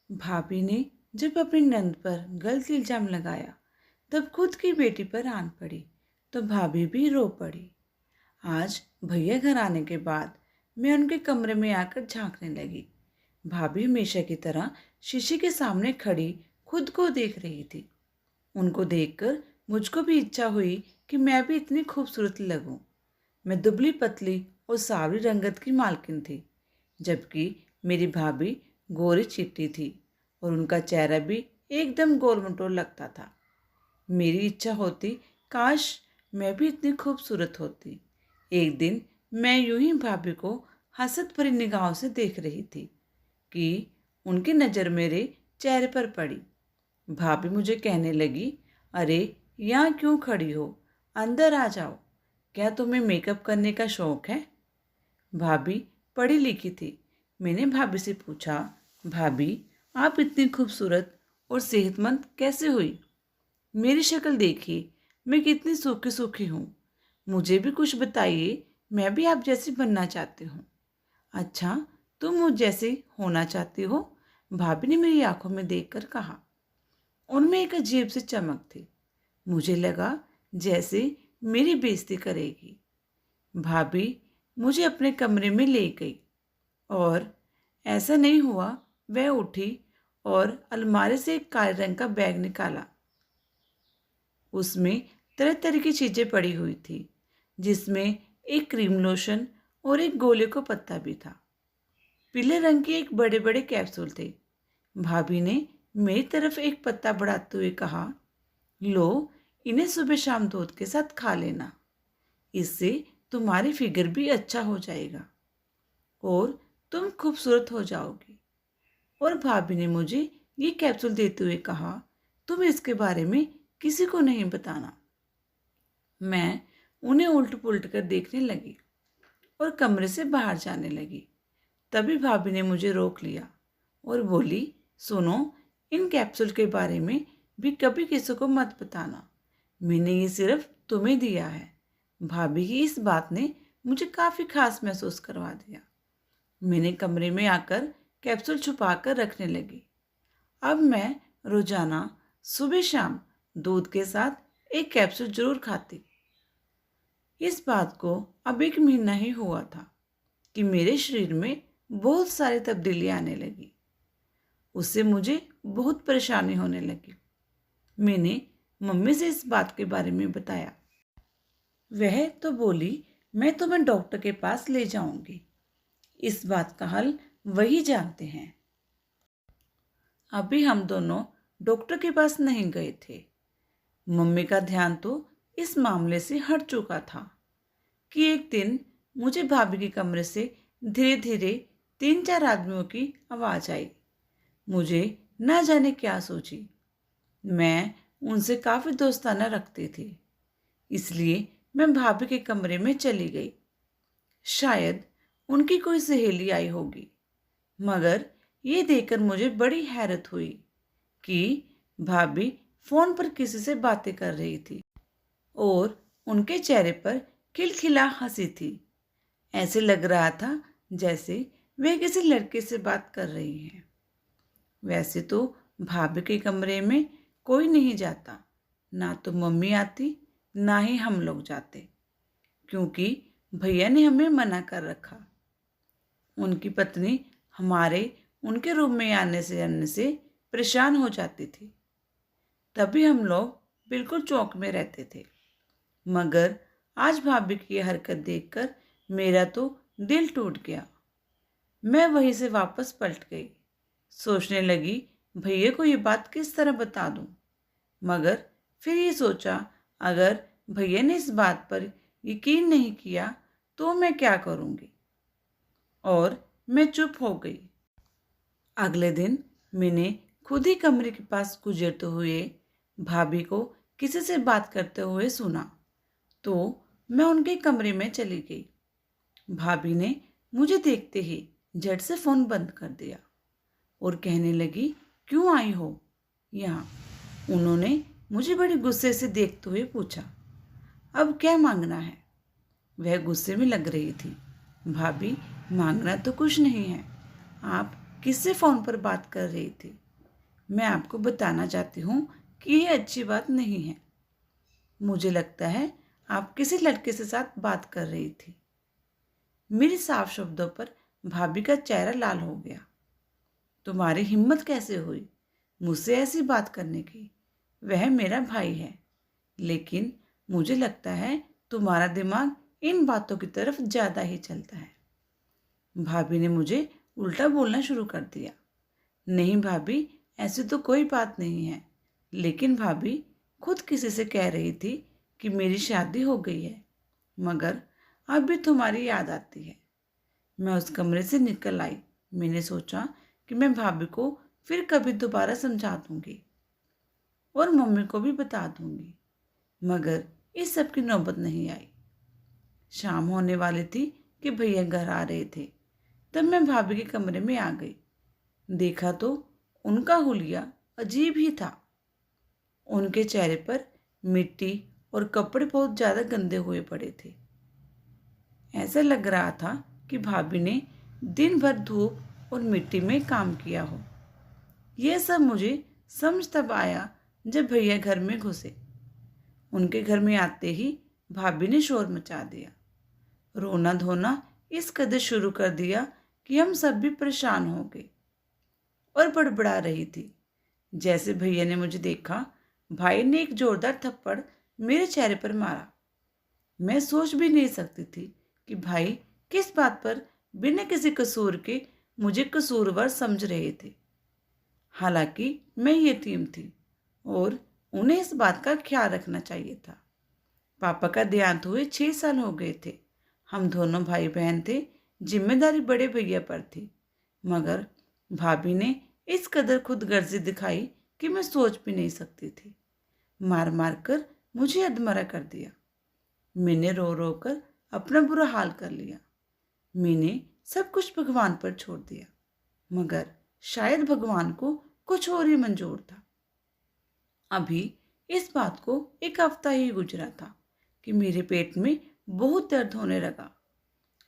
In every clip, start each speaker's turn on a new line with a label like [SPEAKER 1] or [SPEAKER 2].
[SPEAKER 1] भाभी ने जब अपनी नंद पर गलत इल्जाम लगाया तब खुद की बेटी पर आन पड़ी तो भाभी भी रो पड़ी। आज भैया घर आने के बाद मैं उनके कमरे में आकर झांकने लगी। भाभी हमेशा की तरह शीशे के सामने खड़ी खुद को देख रही थी। उनको देखकर मुझको भी इच्छा हुई कि मैं भी इतनी खूबसूरत लगूं। मैं दुबली पतली और सांवली रंगत की मालकिन थी, जबकि मेरी भाभी गोरी चिट्टी थी और उनका चेहरा भी एकदम गोल मटोल लगता था। मेरी इच्छा होती काश मैं भी इतनी खूबसूरत होती। एक दिन मैं यूं ही भाभी को हसत भरी निगाहों से देख रही थी कि उनकी नज़र मेरे चेहरे पर पड़ी। भाभी मुझे कहने लगी, अरे यहाँ क्यों खड़ी हो, अंदर आ जाओ। क्या तुम्हें मेकअप करने का शौक है? भाभी पढ़ी लिखी थी। मैंने भाभी से पूछा, भाभी आप इतनी खूबसूरत और सेहतमंद कैसे हुई? मेरी शक्ल देखिए, मैं कितनी सूखी सूखी हूँ। मुझे भी कुछ बताइए, मैं भी आप जैसी बनना चाहती हूँ। अच्छा, तुम मुझ जैसी होना चाहती हो? भाभी ने मेरी आंखों में देखकर कहा। उनमें एक अजीब सी चमक थी। मुझे लगा जैसे मेरी बेइज्जती करेगी। भाभी मुझे अपने कमरे में ले गई और ऐसा नहीं हुआ, वह उठी और अलमारी से एक काले रंग का बैग निकाला। उसमें तरह तरह की चीज़ें पड़ी हुई थी, जिसमें एक क्रीम लोशन और एक गोले को पत्ता भी था। पीले रंग के एक बड़े बड़े कैप्सूल थे। भाभी ने मेरी तरफ एक पत्ता बढ़ाते हुए कहा, लो, इन्हें सुबह शाम दूध के साथ खा लेना। इससे तुम्हारी फिगर भी अच्छा हो जाएगा और तुम खूबसूरत हो जाओगी। और भाभी ने मुझे ये कैप्सूल देते हुए कहा, तुम इसके बारे में किसी को नहीं बताना। मैं उन्हें उल्ट पुल्ट कर देखने लगी और कमरे से बाहर जाने लगी। तभी भाभी ने मुझे रोक लिया और बोली, सुनो, इन कैप्सूल के बारे में भी कभी किसी को मत बताना। मैंने ये सिर्फ तुम्हें दिया है। भाभी की इस बात ने मुझे काफ़ी खास महसूस करवा दिया। मैंने कमरे में आकर कैप्सूल छुपा कर रखने लगी। अब मैं रोजाना सुबह शाम दूध के साथ एक कैप्सूल जरूर खाती। इस बात को अब 1 महीना ही हुआ था कि मेरे शरीर में बहुत सारी तब्दीलियां आने लगी। उससे मुझे बहुत परेशानी होने लगी। मैंने मम्मी से इस बात के बारे में बताया। वह तो बोली, मैं तुम्हें डॉक्टर के पास ले जाऊंगी। इस बात का हल वही जानते हैं। अभी हम दोनों डॉक्टर के पास नहीं गए थे। मम्मी का ध्यान तो इस मामले से हट चुका था कि एक दिन मुझे भाभी के कमरे से धीरे धीरे 3-4 आदमियों की आवाज़ आई। मुझे ना जाने क्या सोची। मैं उनसे काफ़ी दोस्ताना रखती थी, इसलिए मैं भाभी के कमरे में चली गई। शायद उनकी कोई सहेली आई होगी, मगर ये देखकर मुझे बड़ी हैरत हुई कि भाभी फ़ोन पर किसी से बातें कर रही थी और उनके चेहरे पर खिलखिला हंसी थी। ऐसे लग रहा था जैसे वे किसी लड़के से बात कर रही हैं। वैसे तो भाभी के कमरे में कोई नहीं जाता, ना तो मम्मी आती, ना ही हम लोग जाते, क्योंकि भैया ने हमें मना कर रखा। उनकी पत्नी हमारे उनके रूम में आने से परेशान हो जाती थी। तभी हम लोग बिल्कुल चौंक में रहते थे। मगर आज भाभी की यह हरकत देखकर मेरा तो दिल टूट गया। मैं वहीं से वापस पलट गई। सोचने लगी, भैया को ये बात किस तरह बता दूं। मगर फिर ये सोचा, अगर भैया ने इस बात पर यकीन नहीं किया तो मैं क्या करूंगी। और मैं चुप हो गई। अगले दिन मैंने खुद ही कमरे के पास गुजरते हुए भाभी को किसी से बात करते हुए सुना, तो मैं उनके कमरे में चली गई। भाभी ने मुझे देखते ही झट से फ़ोन बंद कर दिया और कहने लगी, क्यों आई हो यहाँ? उन्होंने मुझे बड़े गुस्से से देखते हुए पूछा, अब क्या मांगना है? वह गुस्से में लग रही थी। भाभी, मांगना तो कुछ नहीं है, आप किससे फ़ोन पर बात कर रही थी। मैं आपको बताना चाहती हूँ कि यह अच्छी बात नहीं है। मुझे लगता है आप किसी लड़के से साथ बात कर रही थी। मेरे साफ शब्दों पर भाभी का चेहरा लाल हो गया। तुम्हारी हिम्मत कैसे हुई मुझसे ऐसी बात करने की? वह मेरा भाई है, लेकिन मुझे लगता है तुम्हारा दिमाग इन बातों की तरफ ज़्यादा ही चलता है। भाभी ने मुझे उल्टा बोलना शुरू कर दिया। नहीं भाभी, ऐसी तो कोई बात नहीं है। लेकिन भाभी खुद किसी से कह रही थी कि मेरी शादी हो गई है, मगर अब भी तुम्हारी याद आती है। मैं उस कमरे से निकल आई। मैंने सोचा कि मैं भाभी को फिर कभी दोबारा समझा दूंगी और मम्मी को भी बता दूंगी, मगर इस सब की नौबत नहीं आई। शाम होने वाली थी कि भैया घर आ रहे थे। तब मैं भाभी के कमरे में आ गई। देखा तो उनका हुलिया अजीब ही था। उनके चेहरे पर मिट्टी और कपड़े बहुत ज़्यादा गंदे हुए पड़े थे। ऐसा लग रहा था कि भाभी ने दिन भर धूप और मिट्टी में काम किया हो। यह सब मुझे समझ तब आया जब भैया घर में घुसे। उनके घर में आते ही भाभी ने शोर मचा दिया। रोना धोना इस कदर शुरू कर दिया कि हम सब भी परेशान हो गए। और बड़बड़ा रही थी। जैसे भैया ने मुझे देखा, भाई ने एक जोरदार थप्पड़ मेरे चेहरे पर मारा। मैं सोच भी नहीं सकती थी कि भाई किस बात पर बिना किसी कसूर के मुझे कसूरवार समझ रहे थे। हालांकि मैं यतीम थी और उन्हें इस बात का ख्याल रखना चाहिए था। पापा का देहांत हुए 6 साल हो गए थे। हम दोनों भाई बहन थे। जिम्मेदारी बड़े भैया पर थी, मगर भाभी ने इस कदर खुदगर्जी दिखाई कि मैं सोच भी नहीं सकती थी। मार मार कर मुझे अधमरा कर दिया। मैंने रो रो कर अपना बुरा हाल कर लिया। मैंने सब कुछ भगवान पर छोड़ दिया, मगर शायद भगवान को कुछ और ही मंजूर था। अभी इस बात को एक हफ्ता ही गुजरा था कि मेरे पेट में बहुत दर्द होने लगा।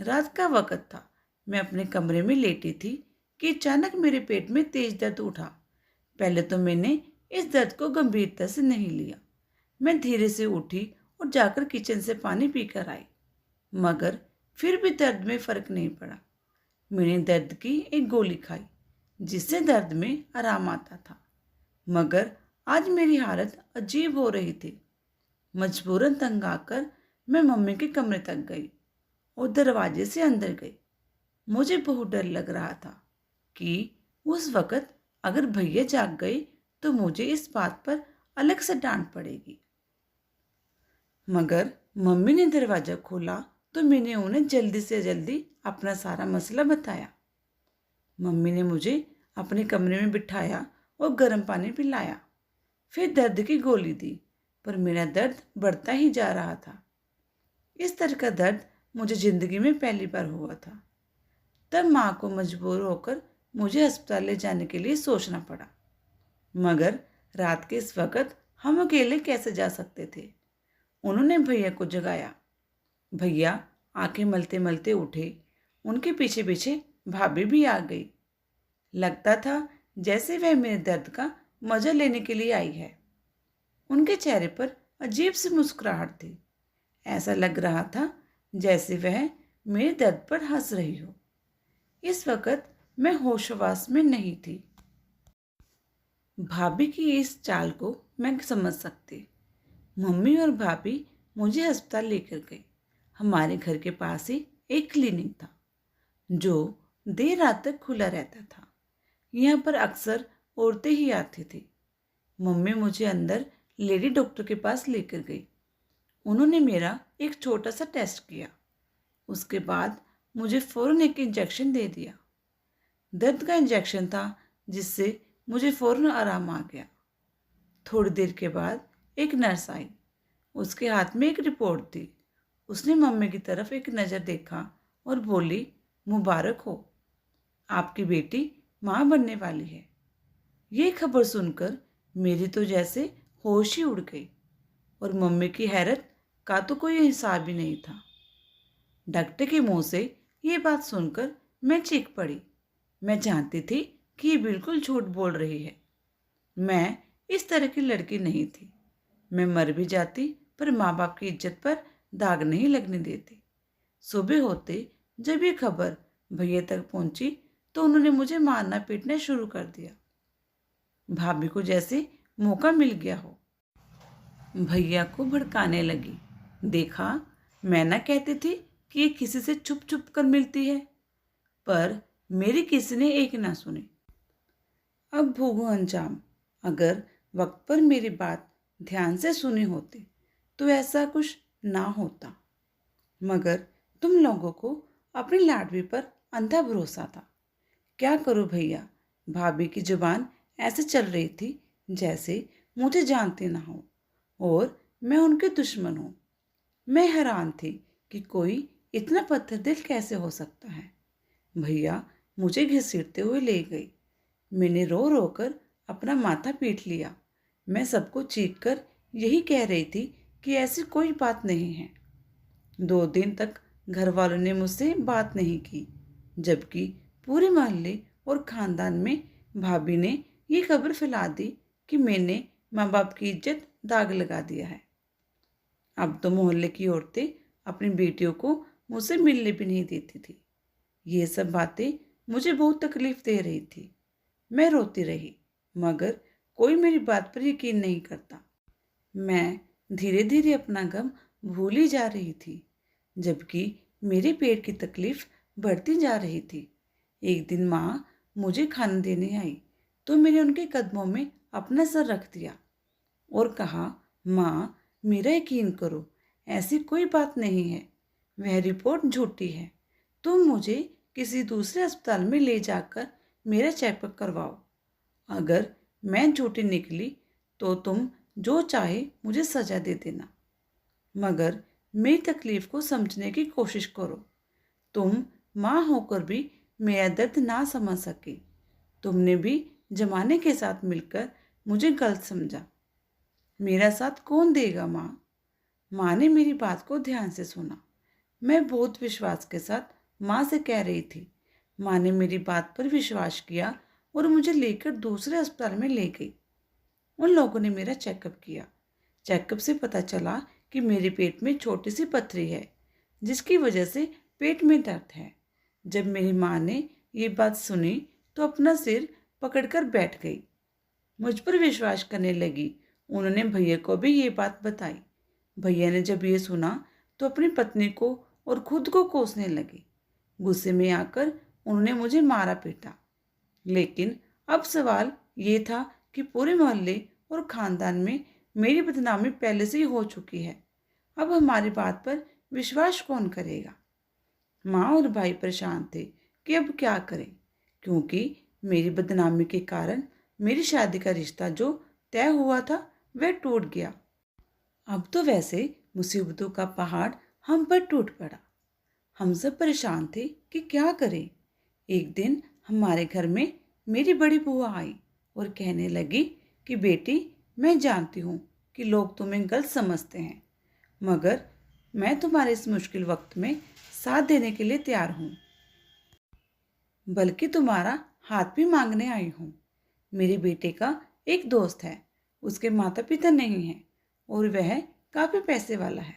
[SPEAKER 1] रात का वक्त था। मैं अपने कमरे में लेटी थी कि अचानक मेरे पेट में तेज दर्द उठा। पहले तो मैंने इस दर्द को गंभीरता से नहीं लिया। मैं धीरे से उठी और जाकर किचन से पानी पीकर आई, मगर फिर भी दर्द में फर्क नहीं पड़ा। मैंने दर्द की एक गोली खाई, जिससे दर्द में आराम आता था, मगर आज मेरी हालत अजीब हो रही थी। मजबूरन तंग आकर मैं मम्मी के कमरे तक गई और दरवाजे से अंदर गई। मुझे बहुत डर लग रहा था कि उस वक़्त अगर भैया जाग गए तो मुझे इस बात पर अलग से डांट पड़ेगी। मगर मम्मी ने दरवाज़ा खोला तो मैंने उन्हें जल्दी से जल्दी अपना सारा मसला बताया। मम्मी ने मुझे अपने कमरे में बिठाया और गर्म पानी पिलाया, फिर दर्द की गोली दी, पर मेरा दर्द बढ़ता ही जा रहा था। इस तरह का दर्द मुझे ज़िंदगी में पहली बार हुआ था। तब माँ को मजबूर होकर मुझे अस्पताल ले जाने के लिए सोचना पड़ा, मगर रात के इस वक्त हम अकेले कैसे जा सकते थे। उन्होंने भैया को जगाया। भैया आंखें मलते मलते उठे। उनके पीछे पीछे भाभी भी आ गई। लगता था जैसे वह मेरे दर्द का मजा लेने के लिए आई है। उनके चेहरे पर अजीब सी मुस्कुराहट थी। ऐसा लग रहा था जैसे वह मेरे दर्द पर हंस रही हो। इस वक्त मैं होशवास में नहीं थी। भाभी की इस चाल को मैं समझ सकती। मम्मी और भाभी मुझे अस्पताल लेकर गई। हमारे घर के पास ही एक क्लिनिक था जो देर रात तक खुला रहता था। यहाँ पर अक्सर औरतें ही आती थी। मम्मी मुझे अंदर लेडी डॉक्टर के पास लेकर गई। उन्होंने मेरा एक छोटा सा टेस्ट किया। उसके बाद मुझे फ़ौरन एक इंजेक्शन दे दिया। दर्द का इंजेक्शन था, जिससे मुझे फ़ौरन आराम आ गया। थोड़ी देर के बाद एक नर्स आई। उसके हाथ में एक रिपोर्ट थी। उसने मम्मी की तरफ एक नज़र देखा और बोली, मुबारक हो, आपकी बेटी माँ बनने वाली है। ये खबर सुनकर मेरी तो जैसे होश ही उड़ गई और मम्मी की हैरत का तो कोई हिसाब ही नहीं था। डॉक्टर के मुंह से ये बात सुनकर मैं चीख पड़ी। मैं जानती थी कि ये बिल्कुल झूठ बोल रही है। मैं इस तरह की लड़की नहीं थी। मैं मर भी जाती पर माँ बाप की इज्जत पर दाग नहीं लगने देती। सुबह होते जब ये खबर भैया तक पहुंची तो उन्होंने मुझे मारना पीटना शुरू कर दिया। भाभी को जैसे मौका मिल गया हो, भैया को भड़काने लगी। देखा, मैं ना कहती थी कि ये किसी से छुप छुप कर मिलती है, पर मेरी किसी ने एक ना सुनी। अब भोगू अंजाम। अगर वक्त पर मेरी बात ध्यान से सुनी होती तो ऐसा कुछ ना होता, मगर तुम लोगों को अपनी लाडवी पर अंधा भरोसा था। क्या करूं भैया, भाभी की जुबान ऐसे चल रही थी जैसे मुझे जानती ना हो और मैं उनके दुश्मन हूँ। मैं हैरान थी कि कोई इतना पत्थर दिल कैसे हो सकता है। भैया मुझे घसीटते हुए ले गई। मैंने रो रो कर अपना माथा पीट लिया। मैं सबको चीख कर यही कह रही थी कि ऐसी कोई बात नहीं है। 2 दिन तक घर वालों ने मुझसे बात नहीं की, जबकि पूरे मोहल्ले और खानदान में भाभी ने ये खबर फैला दी कि मैंने माँ बाप की इज्जत दाग लगा दिया है। अब तो मोहल्ले की औरतें अपनी बेटियों को मुझसे मिलने भी नहीं देती थी। ये सब बातें मुझे बहुत तकलीफ दे रही थी। मैं रोती रही, मगर कोई मेरी बात पर यकीन नहीं करता। मैं धीरे धीरे अपना गम भूल ही जा रही थी, जबकि मेरे पेट की तकलीफ बढ़ती जा रही थी। एक दिन माँ मुझे खाना देने आई तो मैंने उनके कदमों में अपना सर रख दिया और कहा, माँ मेरा यकीन करो, ऐसी कोई बात नहीं है। वह रिपोर्ट झूठी है। तुम मुझे किसी दूसरे अस्पताल में ले जाकर मेरा चेकअप करवाओ। अगर मैं झूठी निकली तो तुम जो चाहे मुझे सजा दे देना, मगर मेरी तकलीफ को समझने की कोशिश करो। तुम माँ होकर भी मेरा दर्द ना समझ सके। तुमने भी जमाने के साथ मिलकर मुझे गलत समझा। मेरा साथ कौन देगा माँ? माँ ने मेरी बात को ध्यान से सुना। मैं बहुत विश्वास के साथ माँ से कह रही थी। माँ ने मेरी बात पर विश्वास किया और मुझे लेकर दूसरे अस्पताल में ले गई। उन लोगों ने मेरा चेकअप किया। चेकअप से पता चला कि मेरे पेट में छोटी सी पथरी है, जिसकी वजह से पेट में दर्द है। जब मेरी माँ ने ये बात सुनी तो अपना सिर पकड़कर बैठ गई। मुझ पर विश्वास करने लगी। उन्होंने भैया को भी ये बात बताई। भैया ने जब ये सुना तो अपनी पत्नी को और खुद को कोसने लगे। गुस्से में आकर उन्होंने मुझे मारा पीटा। लेकिन अब सवाल ये था कि पूरे मोहल्ले और खानदान में मेरी बदनामी पहले से ही हो चुकी है। अब हमारी बात पर विश्वास कौन करेगा? माँ और भाई परेशान थे कि अब क्या करें, क्योंकि मेरी बदनामी के कारण मेरी शादी का रिश्ता जो तय हुआ था वह टूट गया। अब तो वैसे मुसीबतों का पहाड़ हम पर टूट पड़ा। हम सब परेशान थे कि क्या करें। एक दिन हमारे घर में मेरी बड़ी बुआ आई और कहने लगी कि बेटी, मैं जानती हूँ कि लोग तुम्हें गलत समझते हैं, मगर मैं तुम्हारे इस मुश्किल वक्त में साथ देने के लिए तैयार हूँ, बल्कि तुम्हारा हाथ भी मांगने आई हूँ। मेरे बेटे का एक दोस्त है, उसके माता पिता नहीं हैं और वह काफ़ी पैसे वाला है।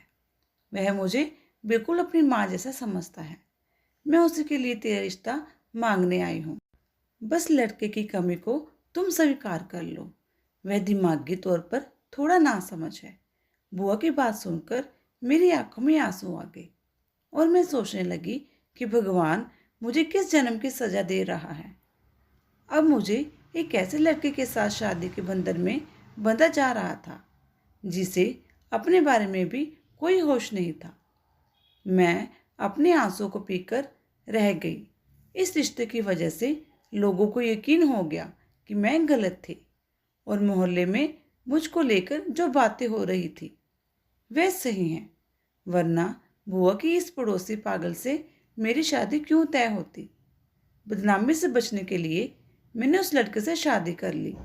[SPEAKER 1] वह मुझे बिल्कुल अपनी माँ जैसा समझता है। मैं उसी के लिए तेरा रिश्ता मांगने आई हूँ। बस लड़के की कमी को तुम स्वीकार कर लो। वह दिमागी तौर पर थोड़ा नासमझ है। बुआ की बात सुनकर मेरी आंखों में आंसू आ गए और मैं सोचने लगी कि भगवान मुझे किस जन्म की सजा दे रहा है। अब मुझे एक ऐसे लड़के के साथ शादी के बंधन में बंधा जा रहा था जिसे अपने बारे में भी कोई होश नहीं था। मैं अपने आंसू को पीकर रह गई। इस रिश्ते की वजह से लोगों को यकीन हो गया कि मैं गलत थी और मोहल्ले में मुझको लेकर जो बातें हो रही थी वे सही हैं, वरना बुआ की इस पड़ोसी पागल से मेरी शादी क्यों तय होती। बदनामी से बचने के लिए मैंने उस लड़के से शादी कर ली।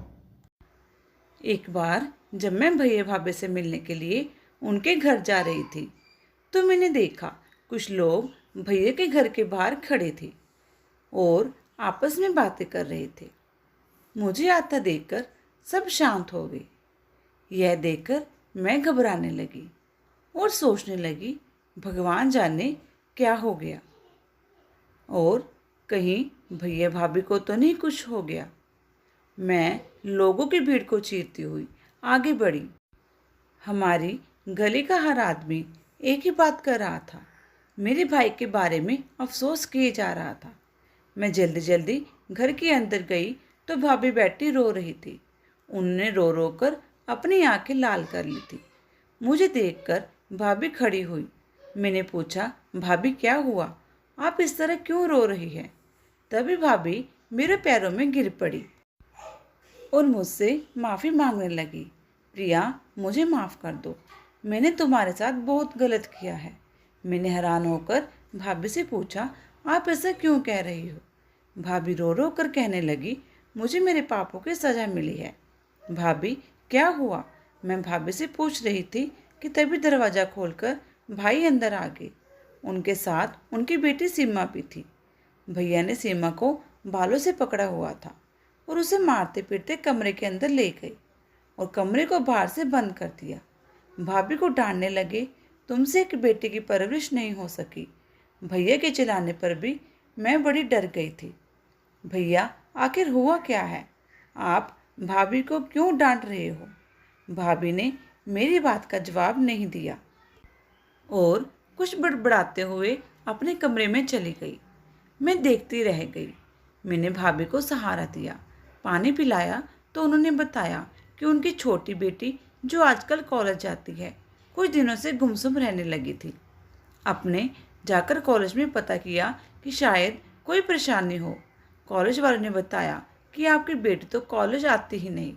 [SPEAKER 1] एक बार जब मैं भैया भाभी से मिलने के लिए उनके घर जा रही थी तो मैंने देखा कुछ लोग भैया के घर के बाहर खड़े थे और आपस में बातें कर रहे थे। मुझे आता देखकर सब शांत हो गए। यह देखकर मैं घबराने लगी और सोचने लगी, भगवान जाने क्या हो गया, और कहीं भैया भाभी को तो नहीं कुछ हो गया। मैं लोगों की भीड़ को चीरती हुई आगे बढ़ी। हमारी गली का हर आदमी एक ही बात कर रहा था, मेरे भाई के बारे में अफसोस किए जा रहा था। मैं जल्दी जल्दी घर के अंदर गई तो भाभी बैठी रो रही थी। उन्होंने रो रो कर अपनी आंखें लाल कर ली थी। मुझे देखकर भाभी खड़ी हुई। मैंने पूछा, भाभी क्या हुआ, आप इस तरह क्यों रो रही हैं? तभी भाभी मेरे पैरों में गिर पड़ी और मुझसे माफ़ी मांगने लगी। प्रिया, मुझे माफ़ कर दो, मैंने तुम्हारे साथ बहुत गलत किया है। मैंने हैरान होकर भाभी से पूछा, आप ऐसा क्यों कह रही हो? भाभी रो रो कर कहने लगी, मुझे मेरे पापों की सज़ा मिली है। भाभी क्या हुआ? मैं भाभी से पूछ रही थी कि तभी दरवाज़ा खोलकर भाई अंदर आ गए। उनके साथ उनकी बेटी सीमा भी थी। भैया ने सीमा को बालों से पकड़ा हुआ था और उसे मारते पीटते कमरे के अंदर ले गए और कमरे को बाहर से बंद कर दिया। भाभी को डांटने लगे, तुमसे एक बेटे की परवरिश नहीं हो सकी। भैया के चिल्लाने पर भी मैं बड़ी डर गई थी। भैया, आखिर हुआ क्या है? आप भाभी को क्यों डांट रहे हो? भाभी ने मेरी बात का जवाब नहीं दिया और कुछ बड़बड़ाते हुए अपने कमरे में चली गई। मैं देखती रह गई। मैंने भाभी को सहारा दिया, पानी पिलाया तो उन्होंने बताया कि उनकी छोटी बेटी जो आजकल कॉलेज जाती है, कुछ दिनों से गुमसुम रहने लगी थी। अपने जाकर कॉलेज में पता किया कि शायद कोई परेशानी हो। कॉलेज वालों ने बताया कि आपकी बेटी तो कॉलेज आती ही नहीं,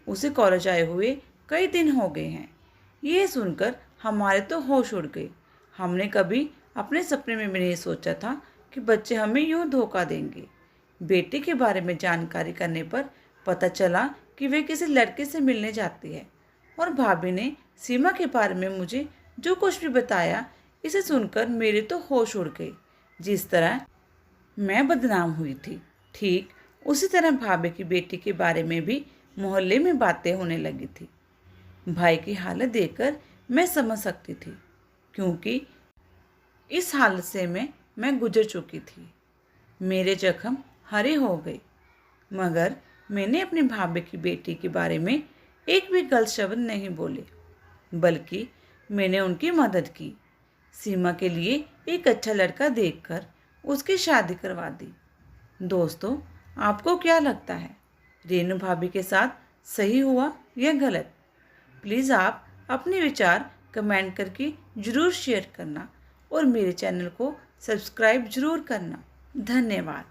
[SPEAKER 1] उसे कॉलेज आए हुए कई दिन हो गए हैं। ये सुनकर हमारे तो होश उड़ गए। हमने कभी अपने सपने में भी नहीं सोचा था कि बच्चे हमें यूं धोखा देंगे। बेटी के बारे में जानकारी करने पर पता चला कि वे किसी लड़के से मिलने जाती है और भाभी ने सीमा के बारे में मुझे जो कुछ भी बताया, इसे सुनकर मेरे तो होश उड़ गए। जिस तरह मैं बदनाम हुई थी, ठीक उसी तरह भाभी की बेटी के बारे में भी मोहल्ले में बातें होने लगी थी। भाई की हालत देखकर मैं समझ सकती थी, क्योंकि इस हालत से मैं गुजर चुकी थी। मेरे जख्म हरे हो गए, मगर मैंने अपनी भाभी की बेटी के बारे में एक भी गलत शब्द नहीं बोले, बल्कि मैंने उनकी मदद की। सीमा के लिए एक अच्छा लड़का देखकर उसकी शादी करवा दी। दोस्तों, आपको क्या लगता है, रेनू भाभी के साथ सही हुआ या गलत? प्लीज़ आप अपने विचार कमेंट करके ज़रूर शेयर करना और मेरे चैनल को सब्सक्राइब ज़रूर करना। धन्यवाद।